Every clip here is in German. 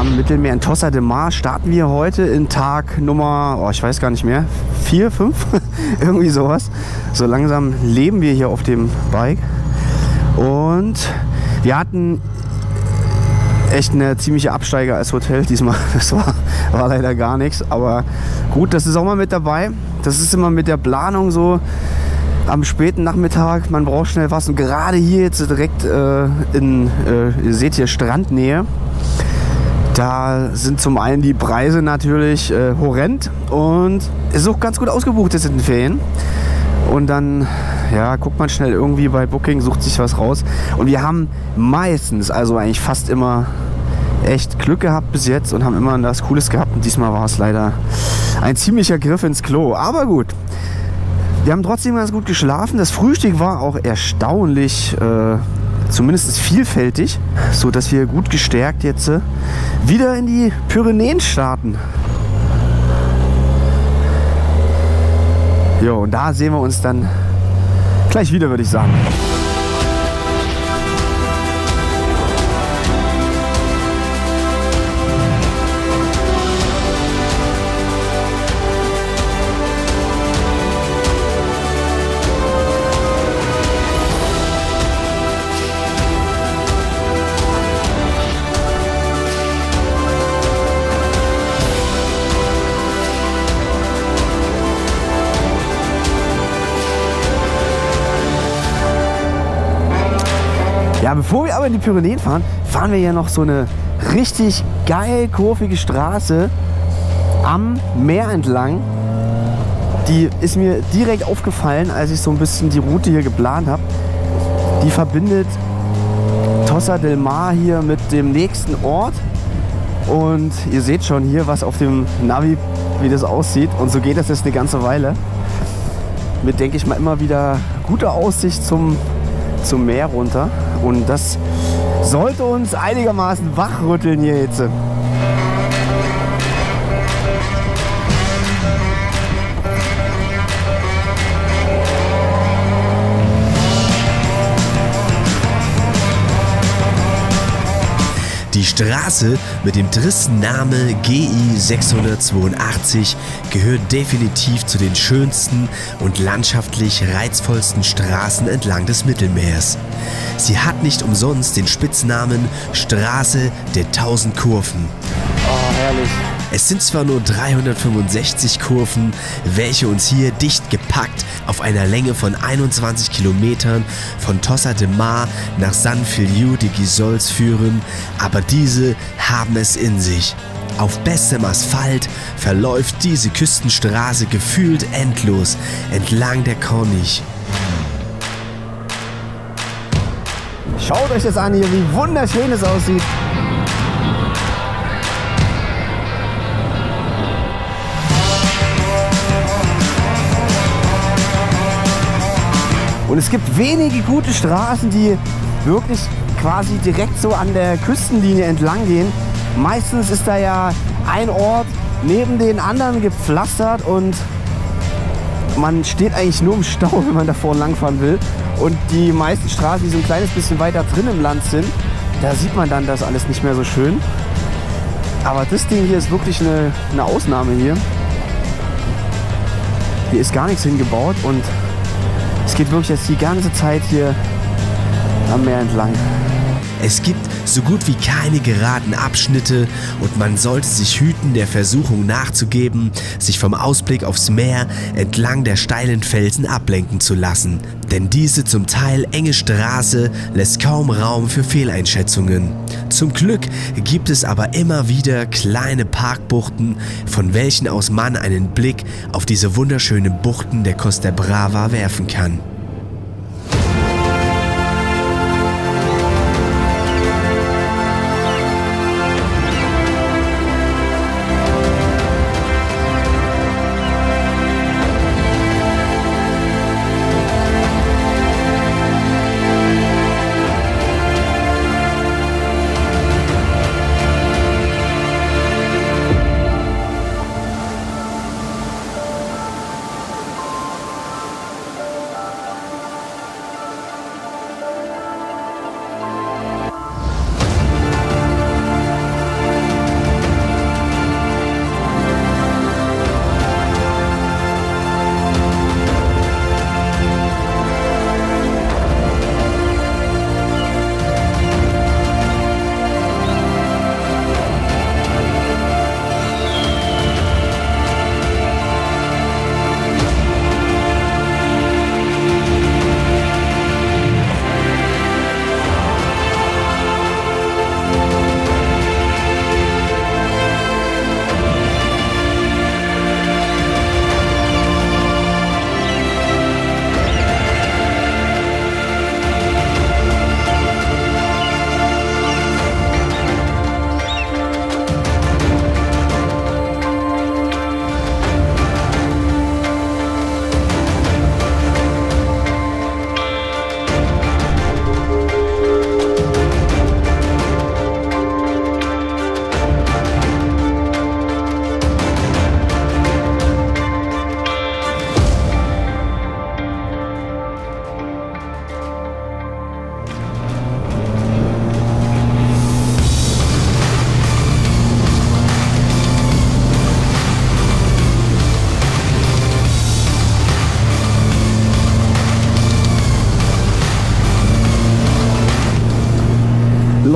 am Mittelmeer in Tossa de Mar starten wir heute in Tag Nummer, ich weiß gar nicht mehr, 4, 5, irgendwie sowas. So langsam leben wir hier auf dem Bike. Und wir hatten echt eine ziemliche Absteiger als Hotel diesmal. Das war leider gar nichts. Aber gut, das ist auch mal mit dabei. Das ist immer mit der Planung so am späten Nachmittag. Man braucht schnell was. Und gerade hier jetzt direkt ihr seht hier Strandnähe. Da sind zum einen die Preise natürlich horrend und es ist auch ganz gut ausgebucht jetzt in den Ferien. Und dann ja, guckt man schnell irgendwie bei Booking, sucht sich was raus. Und wir haben meistens, also eigentlich fast immer, echt Glück gehabt bis jetzt und haben immer was Cooles gehabt. Und diesmal war es leider ein ziemlicher Griff ins Klo. Aber gut, wir haben trotzdem ganz gut geschlafen. Das Frühstück war auch erstaunlich, zumindest vielfältig, so dass wir gut gestärkt jetzt wieder in die Pyrenäen starten. Jo, und da sehen wir uns dann gleich wieder, würde ich sagen. Ja, bevor wir aber in die Pyrenäen fahren, fahren wir ja noch so eine richtig geil kurvige Straße am Meer entlang. Die ist mir direkt aufgefallen, als ich so ein bisschen die Route hier geplant habe. Die verbindet Tossa del Mar hier mit dem nächsten Ort. Und ihr seht schon hier, was auf dem Navi, wie das aussieht. Und so geht das jetzt eine ganze Weile. Mit, denke ich mal, immer wieder guter Aussicht zum Meer runter. Und das sollte uns einigermaßen wachrütteln hier jetzt. Die Straße mit dem tristen Namen GI 682 gehört definitiv zu den schönsten und landschaftlich reizvollsten Straßen entlang des Mittelmeers. Sie hat nicht umsonst den Spitznamen Straße der 1000 Kurven. Oh, herrlich. Es sind zwar nur 365 Kurven, welche uns hier dicht gepackt auf einer Länge von 21 Kilometern von Tossa de Mar nach San Feliu de Guíxols führen, aber diese haben es in sich. Auf bestem Asphalt verläuft diese Küstenstraße gefühlt endlos entlang der Corniche. Schaut euch das an hier, wie wunderschön es aussieht. Und es gibt wenige gute Straßen, die wirklich quasi direkt so an der Küstenlinie entlang gehen. Meistens ist da ja ein Ort neben den anderen gepflastert und man steht eigentlich nur im Stau, wenn man da vorne langfahren will. Und die meisten Straßen, die so ein kleines bisschen weiter drin im Land sind, da sieht man dann das alles nicht mehr so schön. Aber das Ding hier ist wirklich eine Ausnahme hier. Hier ist gar nichts hingebaut und es geht wirklich jetzt die ganze Zeit hier am Meer entlang. Es gibt so gut wie keine geraden Abschnitte und man sollte sich hüten, der Versuchung nachzugeben, sich vom Ausblick aufs Meer entlang der steilen Felsen ablenken zu lassen. Denn diese zum Teil enge Straße lässt kaum Raum für Fehleinschätzungen. Zum Glück gibt es aber immer wieder kleine Parkbuchten, von welchen aus man einen Blick auf diese wunderschönen Buchten der Costa Brava werfen kann.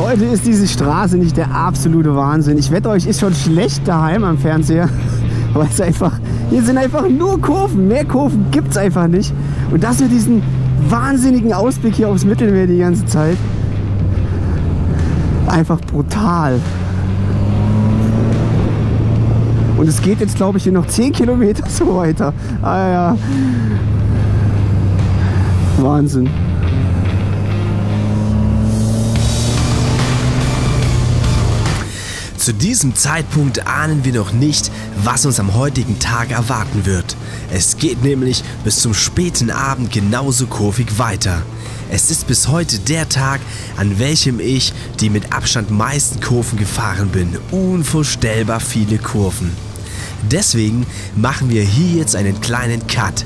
Heute ist diese Straße nicht der absolute Wahnsinn. Ich wette euch, ist schon schlecht daheim am Fernseher. Weil es einfach, hier sind einfach nur Kurven. Mehr Kurven gibt es einfach nicht. Und das mit diesem wahnsinnigen Ausblick hier aufs Mittelmeer die ganze Zeit. Einfach brutal. Und es geht jetzt, glaube ich, hier noch 10 Kilometer so weiter. Ah ja. Wahnsinn. Zu diesem Zeitpunkt ahnen wir noch nicht, was uns am heutigen Tag erwarten wird. Es geht nämlich bis zum späten Abend genauso kurvig weiter. Es ist bis heute der Tag, an welchem ich die mit Abstand meisten Kurven gefahren bin. Unvorstellbar viele Kurven. Deswegen machen wir hier jetzt einen kleinen Cut.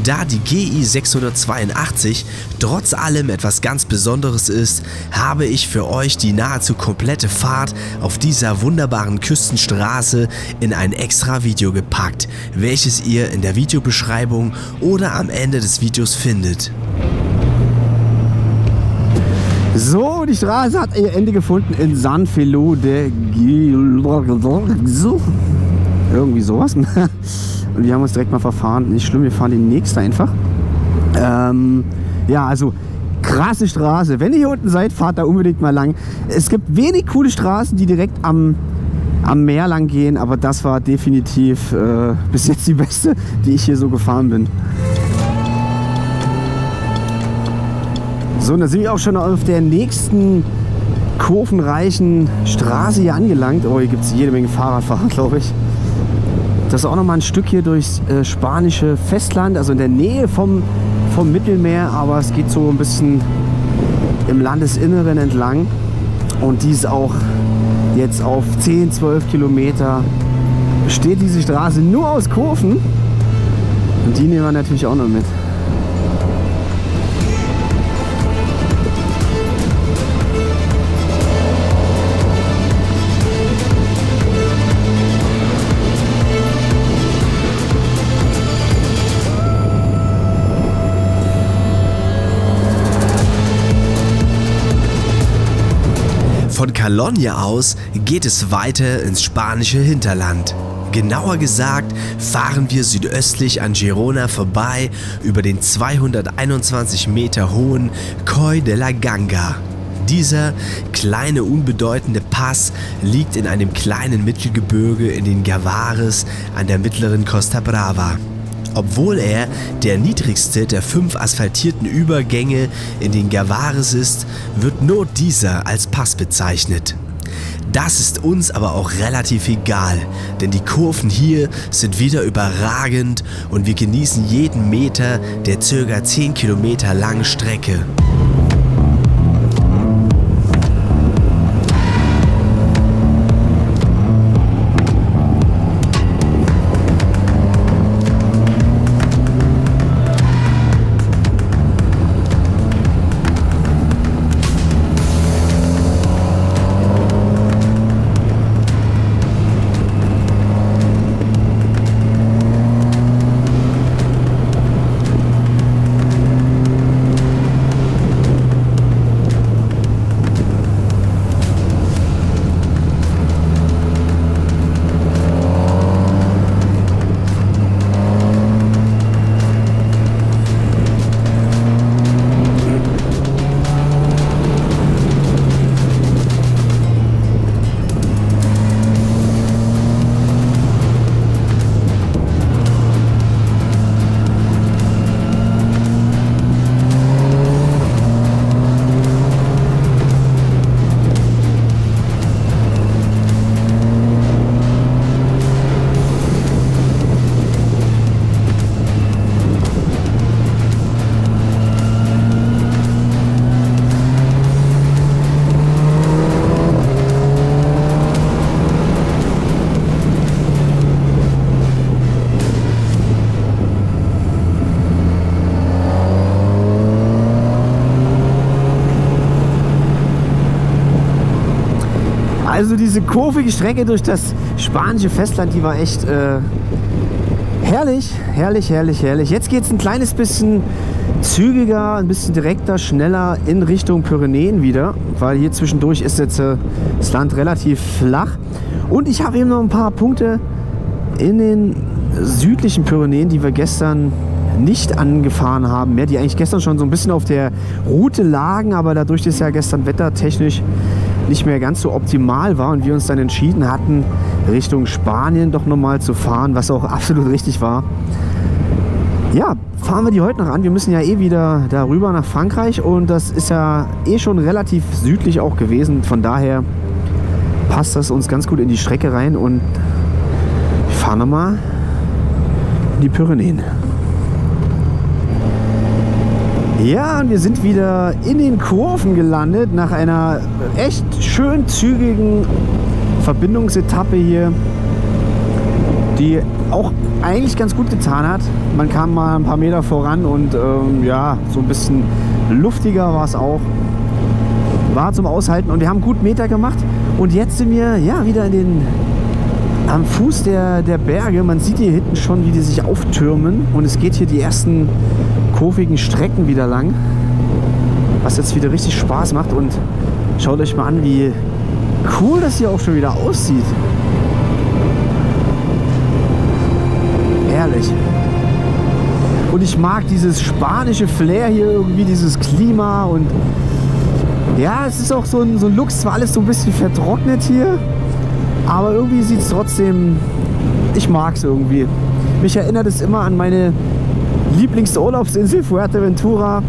Da die GI 682 trotz allem etwas ganz Besonderes ist, habe ich für euch die nahezu komplette Fahrt auf dieser wunderbaren Küstenstraße in ein extra Video gepackt, welches ihr in der Videobeschreibung oder am Ende des Videos findet. So, die Straße hat ihr Ende gefunden in San Feliu de Guijuelo. Irgendwie sowas. Und wir haben uns direkt mal verfahren. Nicht schlimm, wir fahren die nächste einfach. Ja, also krasse Straße. Wenn ihr hier unten seid, fahrt da unbedingt mal lang. Es gibt wenig coole Straßen, die direkt am Meer lang gehen, aber das war definitiv bis jetzt die beste, die ich hier so gefahren bin. So, und da sind wir auch schon auf der nächsten kurvenreichen Straße hier angelangt. Oh, hier gibt es jede Menge Fahrradfahrer, glaube ich. Das ist auch noch mal ein Stück hier durchs spanische Festland, also in der Nähe vom Mittelmeer, aber es geht so ein bisschen im Landesinneren entlang. Und die ist auch jetzt auf 10, 12 Kilometer. Besteht diese Straße nur aus Kurven. Und die nehmen wir natürlich auch noch mit. Von Calonia aus geht es weiter ins spanische Hinterland. Genauer gesagt fahren wir südöstlich an Girona vorbei über den 221 Meter hohen Coll de la Ganga. Dieser kleine unbedeutende Pass liegt in einem kleinen Mittelgebirge in den Gavares an der mittleren Costa Brava. Obwohl er der niedrigste der 5 asphaltierten Übergänge in den Gavares ist, wird nur dieser als Pass bezeichnet. Das ist uns aber auch relativ egal, denn die Kurven hier sind wieder überragend und wir genießen jeden Meter der ca. 10 Kilometer langen Strecke. Also diese kurvige Strecke durch das spanische Festland, die war echt herrlich, herrlich, herrlich, herrlich. Jetzt geht es ein kleines bisschen zügiger, ein bisschen direkter, schneller in Richtung Pyrenäen wieder, weil hier zwischendurch ist jetzt das Land relativ flach. Und ich habe eben noch ein paar Punkte in den südlichen Pyrenäen, die wir gestern nicht angefahren haben mehr, die eigentlich gestern schon so ein bisschen auf der Route lagen, aber dadurch, dass ja gestern wettertechnisch nicht mehr ganz so optimal war und wir uns dann entschieden hatten, Richtung Spanien doch nochmal zu fahren, was auch absolut richtig war. Ja, fahren wir die heute noch an. Wir müssen ja eh wieder darüber nach Frankreich und das ist ja eh schon relativ südlich auch gewesen. Von daher passt das uns ganz gut in die Strecke rein und wir fahren nochmal in die Pyrenäen. Ja, und wir sind wieder in den Kurven gelandet nach einer echt schön zügigen Verbindungsetappe hier, die auch eigentlich ganz gut getan hat. Man kam mal ein paar Meter voran und ja, so ein bisschen luftiger war es auch. War zum Aushalten und wir haben gut Meter gemacht. Und jetzt sind wir ja wieder am Fuß der Berge. Man sieht hier hinten schon, wie die sich auftürmen. Und es geht hier die ersten kurvigen Strecken wieder lang. Was jetzt wieder richtig Spaß macht. Und schaut euch mal an, wie cool das hier auch schon wieder aussieht. Herrlich. Und ich mag dieses spanische Flair hier irgendwie, dieses Klima und ja, es ist auch so ein Lux, zwar alles so ein bisschen vertrocknet hier, aber irgendwie sieht es trotzdem, ich mag es irgendwie. Mich erinnert es immer an meine Lieblingsurlaubsinsel Fuerteventura.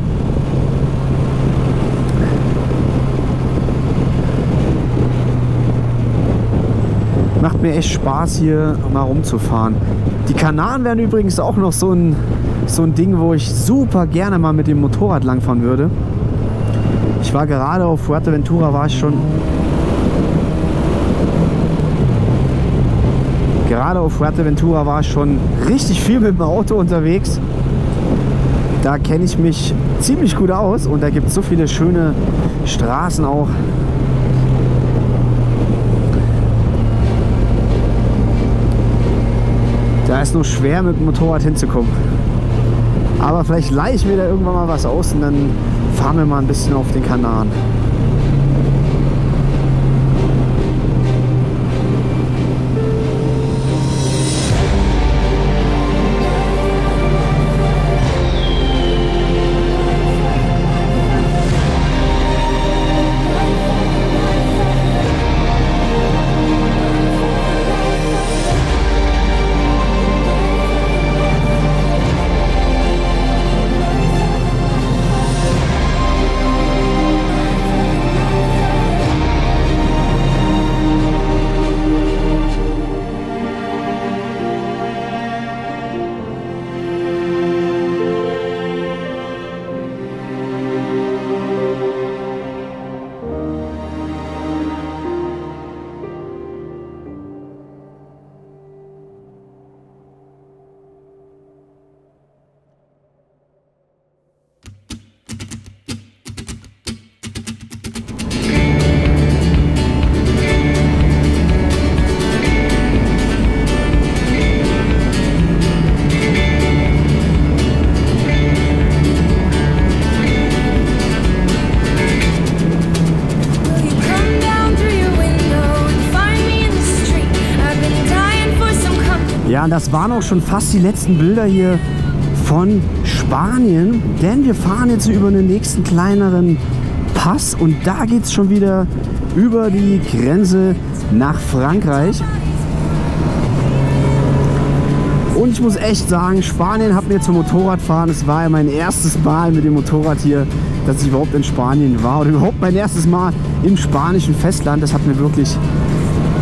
Macht mir echt Spaß, hier mal rumzufahren. Die Kanaren wären übrigens auch noch so ein Ding, wo ich super gerne mal mit dem Motorrad langfahren würde. Ich war gerade auf Fuerteventura, war ich schon richtig viel mit dem Auto unterwegs. Da kenne ich mich ziemlich gut aus und da gibt es so viele schöne Straßen auch. Da ist nur schwer mit dem Motorrad hinzukommen. Aber vielleicht leihe ich mir da irgendwann mal was aus und dann fahren wir mal ein bisschen auf den Kanaren. Ja, und das waren auch schon fast die letzten Bilder hier von Spanien, denn wir fahren jetzt über den nächsten kleineren Pass und da geht es schon wieder über die Grenze nach Frankreich. Und ich muss echt sagen, Spanien hat mir zum Motorradfahren, es war ja mein erstes Mal mit dem Motorrad hier, dass ich überhaupt in Spanien war oder überhaupt mein erstes Mal im spanischen Festland. Das hat mir wirklich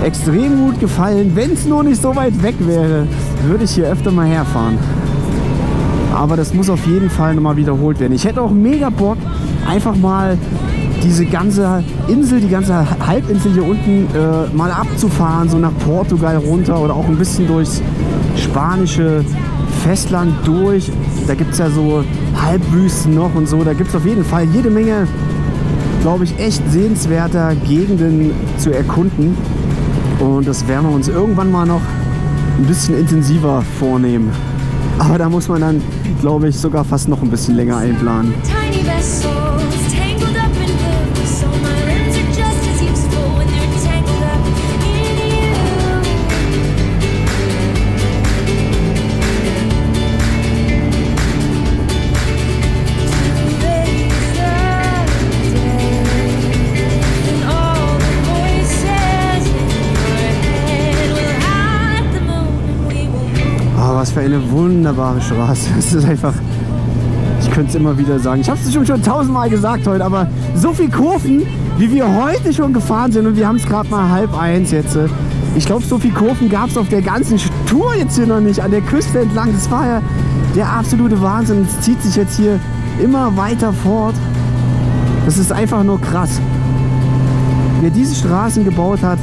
extrem gut gefallen. Wenn es nur nicht so weit weg wäre, würde ich hier öfter mal herfahren. Aber das muss auf jeden Fall nochmal wiederholt werden. Ich hätte auch mega Bock, einfach mal diese ganze Insel, die ganze Halbinsel hier unten mal abzufahren, so nach Portugal runter oder auch ein bisschen durchs spanische Festland durch. Da gibt es ja so Halbwüsten noch und so. Da gibt es auf jeden Fall jede Menge, glaube ich, echt sehenswerter Gegenden zu erkunden. Und das werden wir uns irgendwann mal noch ein bisschen intensiver vornehmen. Aber da muss man dann glaube ich, sogar fast noch ein bisschen länger einplanen. Tiny vessels tangled up in blue, so my limbs are just as useful when they're tangled up in you. Today's the day, and all the voices in your head will howl at the moon, and we will move. Oh, was für eine wunderbare Straße. Es ist einfach... Ich könnte es immer wieder sagen. Ich habe es schon 1000-mal gesagt heute, aber so viel Kurven, wie wir heute schon gefahren sind, und wir haben es gerade mal 12:30 jetzt. Ich glaube, so viel Kurven gab es auf der ganzen Tour jetzt hier noch nicht, an der Küste entlang. Das war ja der absolute Wahnsinn. Es zieht sich jetzt hier immer weiter fort. Das ist einfach nur krass. Wer diese Straßen gebaut hat,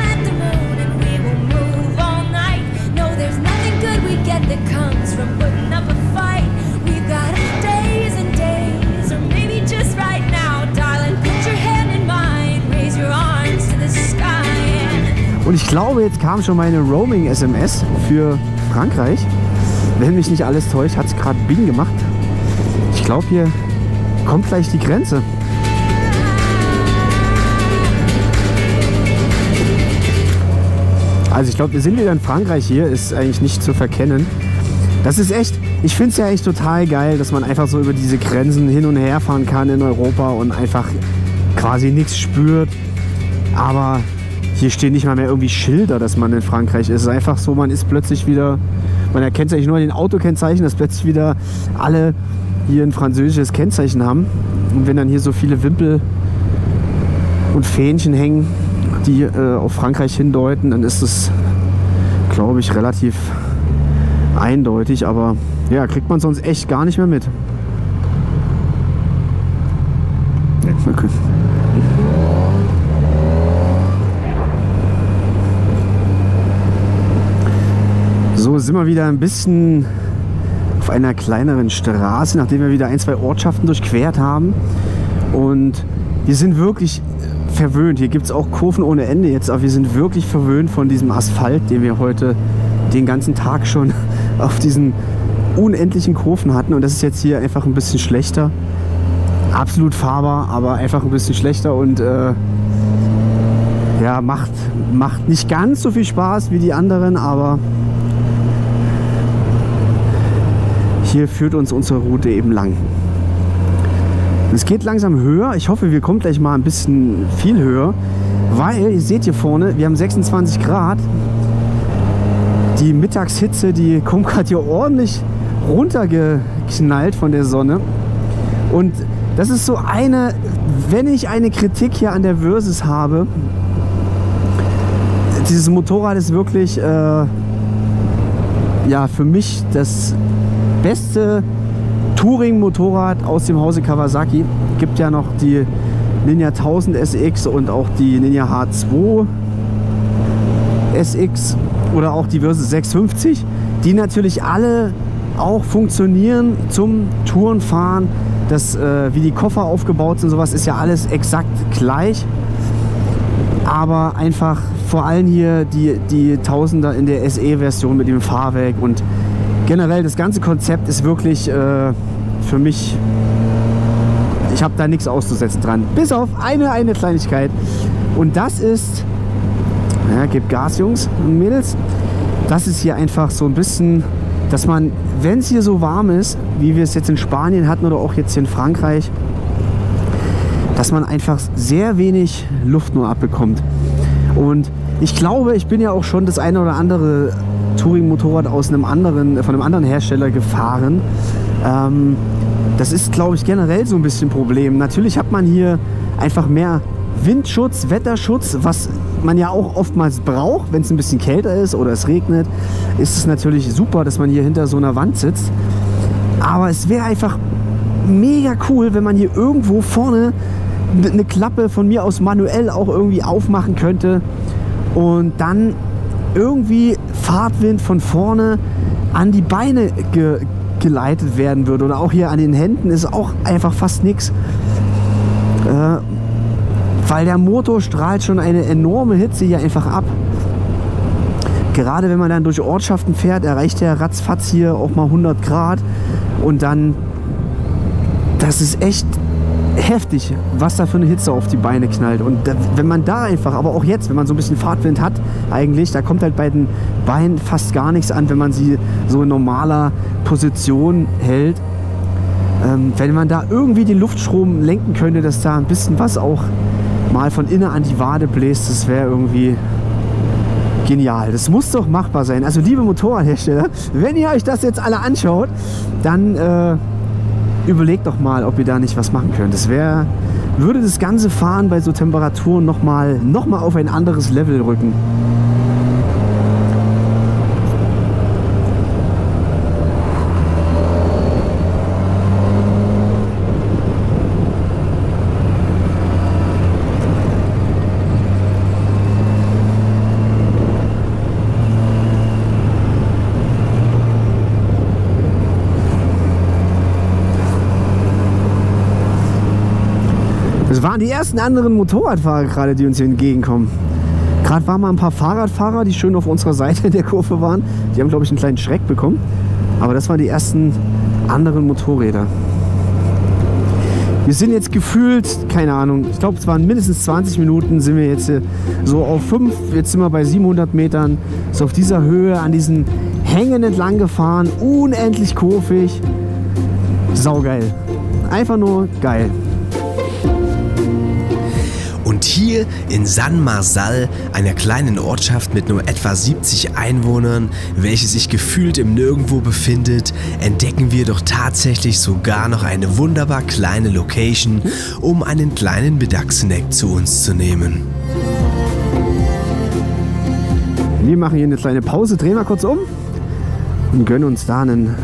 At the moon and we will move all night. No, there's nothing good we get that comes from putting up a fight. We've got days and days, or maybe just right now, darling. Put your hand in mine, raise your arms to the sky. und ich glaube, jetzt kam schon meine Roaming-SMS für Frankreich. Wenn mich nicht alles täuscht, hat es gerade Bing gemacht. Ich glaube, hier kommt gleich die Grenze. Also ich glaube, wir sind wieder in Frankreich hier, ist eigentlich nicht zu verkennen. Das ist echt, ich finde es ja echt total geil, dass man einfach so über diese Grenzen hin und her fahren kann in Europa und einfach quasi nichts spürt. Aber hier stehen nicht mal mehr irgendwie Schilder, dass man in Frankreich ist. Es ist einfach so, man ist plötzlich wieder, man erkennt es eigentlich nur an den Autokennzeichen, dass plötzlich wieder alle hier ein französisches Kennzeichen haben. Und wenn dann hier so viele Wimpel und Fähnchen hängen, die auf Frankreich hindeuten, dann ist es, glaube ich, relativ eindeutig. Aber ja, kriegt man sonst echt gar nicht mehr mit. Okay. So sind wir wieder ein bisschen auf einer kleineren Straße, nachdem wir wieder 1, 2 Ortschaften durchquert haben. Und wir sind wirklich verwöhnt. Hier gibt es auch Kurven ohne Ende jetzt, aber wir sind wirklich verwöhnt von diesem Asphalt, den wir heute den ganzen Tag schon auf diesen unendlichen Kurven hatten. Und das ist jetzt hier einfach ein bisschen schlechter. Absolut fahrbar, aber einfach ein bisschen schlechter und ja, macht nicht ganz so viel Spaß wie die anderen, aber hier führt uns unsere Route eben lang. Es geht langsam höher. Ich hoffe, wir kommen gleich mal ein bisschen viel höher, weil ihr seht hier vorne, wir haben 26 Grad. Die Mittagshitze, die kommt gerade hier ordentlich runtergeknallt von der Sonne. Und das ist so eine, wenn ich eine Kritik hier an der Versys habe, dieses Motorrad ist wirklich ja, für mich das beste Touring-Motorrad aus dem Hause Kawasaki. Gibt ja noch die Ninja 1000 SX und auch die Ninja H2 SX oder auch die Versys 650, die natürlich alle auch funktionieren zum Tourenfahren. Das, wie die Koffer aufgebaut sind, sowas ist ja alles exakt gleich. Aber einfach vor allem hier die Tausender in der SE-Version mit dem Fahrwerk und generell das ganze Konzept ist wirklich für mich, ich habe da nichts auszusetzen dran. Bis auf eine Kleinigkeit. Und das ist, ja, gebt Gas, Jungs und Mädels, das ist hier einfach so ein bisschen, dass man, wenn es hier so warm ist, wie wir es jetzt in Spanien hatten oder auch jetzt hier in Frankreich, dass man einfach sehr wenig Luft nur abbekommt. Und ich glaube, ich bin ja auch schon das eine oder andere Touring-Motorrad von einem anderen Hersteller gefahren. Das ist, glaube ich, generell so ein bisschen ein Problem. Natürlich hat man hier einfach mehr Windschutz, Wetterschutz, was man ja auch oftmals braucht, wenn es ein bisschen kälter ist oder es regnet, ist es natürlich super, dass man hier hinter so einer Wand sitzt. Aber es wäre einfach mega cool, wenn man hier irgendwo vorne eine Klappe von mir aus manuell auch irgendwie aufmachen könnte und dann irgendwie Fahrtwind von vorne an die Beine geleitet werden würde. Oder auch hier an den Händen ist auch einfach fast nichts. Weil der Motor strahlt schon eine enorme Hitze hier einfach ab. gerade wenn man dann durch Ortschaften fährt, erreicht der ratzfatz hier auch mal 100 Grad. Und dann, das ist echt heftig, was da für eine Hitze auf die Beine knallt. Und da, wenn man da einfach, aber auch jetzt, wenn man so ein bisschen Fahrtwind hat, eigentlich, da kommt halt bei den Beinen fast gar nichts an, wenn man sie so in normaler Position hält. Wenn man da irgendwie den Luftstrom lenken könnte, dass da ein bisschen was auch mal von innen an die Wade bläst, das wäre irgendwie genial. Das muss doch machbar sein. Also liebe Motorradhersteller, wenn ihr euch das jetzt alle anschaut, dann überlegt doch mal, ob ihr da nicht was machen könnt. Das würde das ganze Fahren bei so Temperaturen noch mal auf ein anderes Level rücken. Das waren die ersten anderen Motorradfahrer gerade, die uns hier entgegenkommen. Gerade waren mal ein paar Fahrradfahrer, die schön auf unserer Seite in der Kurve waren. Die haben, glaube ich, einen kleinen Schreck bekommen. Aber das waren die ersten anderen Motorräder. Wir sind jetzt gefühlt, keine Ahnung, ich glaube, es waren mindestens 20 Minuten, sind wir jetzt so auf 5, jetzt sind wir bei 700 Metern, so auf dieser Höhe, an diesen Hängen entlang gefahren, unendlich kurvig. Saugeil. Einfach nur geil. Und hier in San Marsal, einer kleinen Ortschaft mit nur etwa 70 Einwohnern, welche sich gefühlt im Nirgendwo befindet, entdecken wir doch tatsächlich sogar noch eine wunderbar kleine Location, um einen kleinen Mittagssnack zu uns zu nehmen. Wir machen hier eine kleine Pause, drehen wir kurz um und gönnen uns da einen...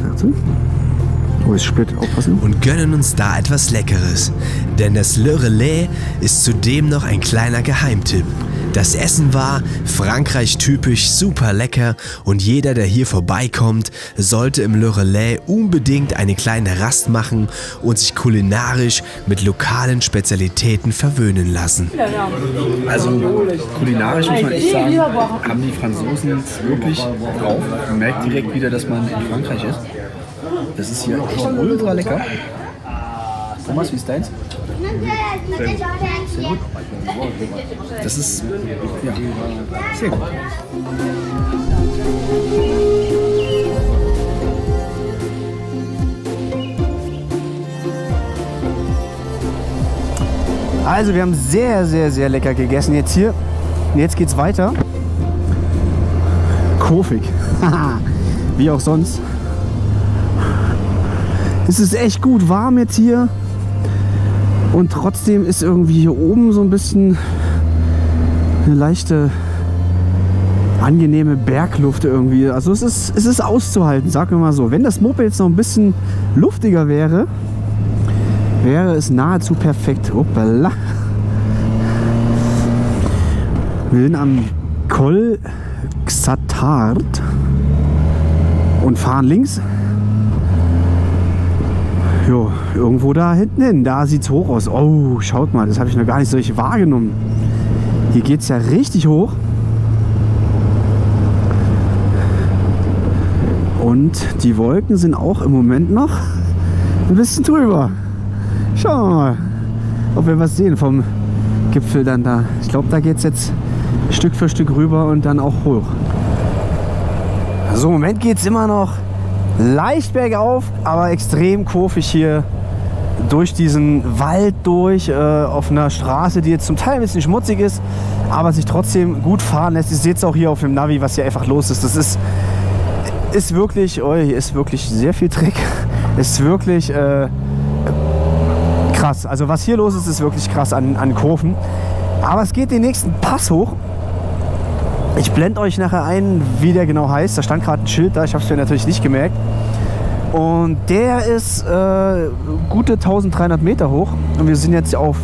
Oh, ist Sprit, aufpassen. Und gönnen uns da etwas Leckeres. Denn das Le Relais ist zudem noch ein kleiner Geheimtipp. Das Essen war Frankreich typisch super lecker und jeder, der hier vorbeikommt, sollte im Le Relais unbedingt eine kleine Rast machen und sich kulinarisch mit lokalen Spezialitäten verwöhnen lassen. Also kulinarisch muss man echt sagen, haben die Franzosen wirklich drauf. Man merkt direkt wieder, dass man in Frankreich ist. Das ist hier echt ultra lecker. Thomas, wie ist deins? Sehr gut. Sehr gut. Das ist, ja, sehr gut. Also wir haben sehr, sehr, sehr lecker gegessen jetzt hier. Und jetzt geht's weiter. Kurvig. Wie auch sonst. Es ist echt gut warm jetzt hier und trotzdem ist irgendwie hier oben so ein bisschen eine leichte, angenehme Bergluft irgendwie. Also es ist auszuhalten, sagen wir mal so. Wenn das Moped jetzt noch ein bisschen luftiger wäre, wäre es nahezu perfekt. Hoppala. Wir sind am Col Xatart und fahren links. Jo, irgendwo da hinten hin, da sieht es hoch aus. Oh, schaut mal, das habe ich noch gar nicht so richtig wahrgenommen. Hier geht es ja richtig hoch. Und die Wolken sind auch im Moment noch ein bisschen drüber. Schauen wir mal, ob wir was sehen vom Gipfel dann da. Ich glaube, da geht es jetzt Stück für Stück rüber und dann auch hoch. So, im Moment geht es immer noch leicht bergauf, aber extrem kurvig hier durch diesen Wald durch, auf einer Straße, die jetzt zum Teil ein bisschen schmutzig ist, aber sich trotzdem gut fahren lässt. Ihr seht es auch hier auf dem Navi, was hier einfach los ist. Das ist wirklich, oh, hier ist wirklich sehr viel Dreck. Ist wirklich krass. Also was hier los ist, ist wirklich krass an Kurven. Aber es geht den nächsten Pass hoch. Ich blende euch nachher ein, wie der genau heißt. Da stand gerade ein Schild da, ich habe es mir natürlich nicht gemerkt. Und der ist gute 1300 Meter hoch. Und wir sind jetzt auf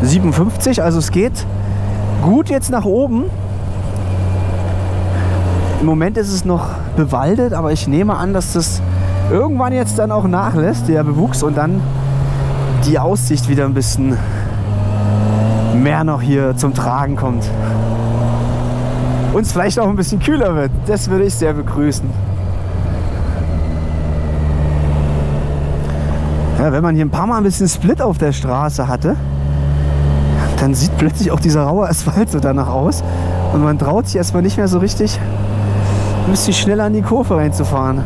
57, also es geht gut jetzt nach oben. Im Moment ist es noch bewaldet, aber ich nehme an, dass das irgendwann jetzt dann auch nachlässt, der Bewuchs, und dann die Aussicht wieder ein bisschen mehr noch hier zum Tragen kommt. uns vielleicht auch ein bisschen kühler wird. Das würde ich sehr begrüßen. Ja, wenn man hier ein paar Mal ein bisschen Split auf der Straße hatte, dann sieht plötzlich auch dieser raue Asphalt so danach aus. Und man traut sich erstmal nicht mehr so richtig, ein bisschen schneller in die Kurve reinzufahren.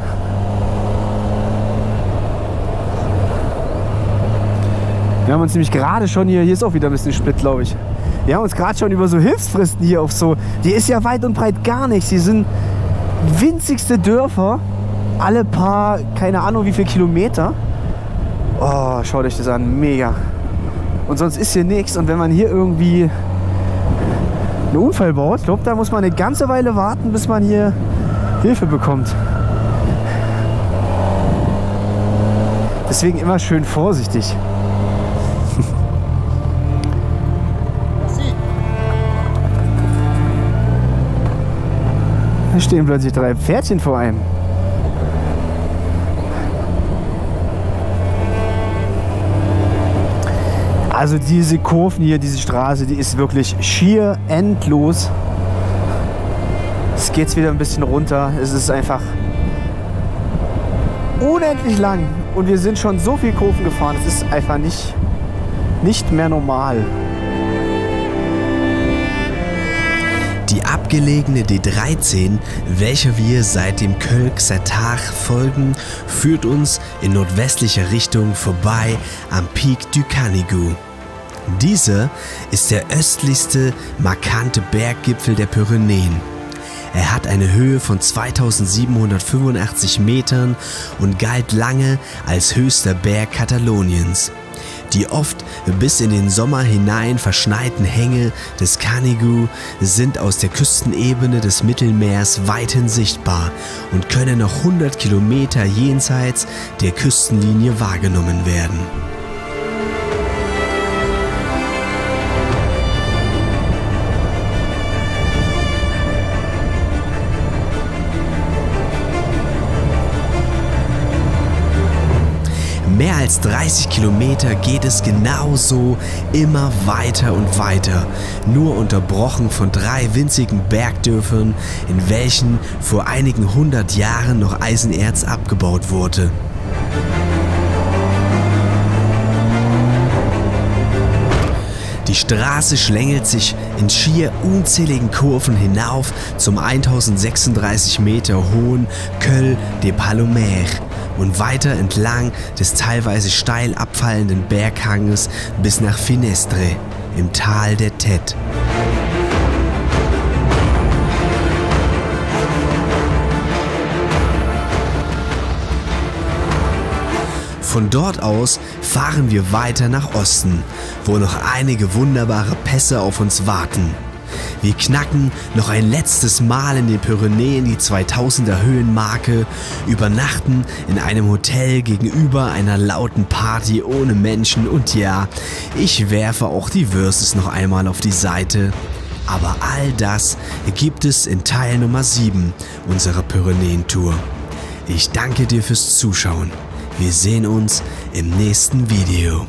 Wir haben uns nämlich gerade schon hier ist auch wieder ein bisschen Split, glaube ich. Wir haben uns gerade schon über so Hilfsfristen hier auf so, die ist ja weit und breit gar nichts. Die sind winzigste Dörfer, alle paar, keine Ahnung wie viele Kilometer. Oh, schaut euch das an, mega. Und sonst ist hier nichts. Und wenn man hier irgendwie einen Unfall baut, ich glaube, da muss man eine ganze Weile warten, bis man hier Hilfe bekommt. Deswegen immer schön vorsichtig. Da stehen plötzlich 3 Pferdchen vor einem. Also diese Kurven hier, diese Straße, die ist wirklich schier endlos. Es geht jetzt wieder ein bisschen runter. Es ist einfach unendlich lang. Und wir sind schon so viel Kurven gefahren. Es ist einfach nicht mehr normal. Die abgelegene D13, welcher wir seit dem Kölkser Tag folgen, führt uns in nordwestlicher Richtung vorbei am Pic du Canigou. Dieser ist der östlichste markante Berggipfel der Pyrenäen. Er hat eine Höhe von 2785 Metern und galt lange als höchster Berg Kataloniens. Die oft bis in den Sommer hinein verschneiten Hänge des Canigou sind aus der Küstenebene des Mittelmeers weithin sichtbar und können noch 100 Kilometer jenseits der Küstenlinie wahrgenommen werden. Mehr als 30 Kilometer geht es genauso immer weiter und weiter, nur unterbrochen von 3 winzigen Bergdörfern, in welchen vor einigen 100 Jahren noch Eisenerz abgebaut wurde. Die Straße schlängelt sich in schier unzähligen Kurven hinauf zum 1036 Meter hohen Col de Palomer und weiter entlang des teilweise steil abfallenden Berghanges bis nach Finestre im Tal der Tête. Von dort aus fahren wir weiter nach Osten, wo noch einige wunderbare Pässe auf uns warten. Wir knacken noch ein letztes Mal in den Pyrenäen die 2000er Höhenmarke, übernachten in einem Hotel gegenüber einer lauten Party ohne Menschen und ja, ich werfe auch die Würstes noch einmal auf die Seite. Aber all das gibt es in Teil Nummer 7 unserer Pyrenäen-Tour. Ich danke dir fürs Zuschauen. Wir sehen uns im nächsten Video.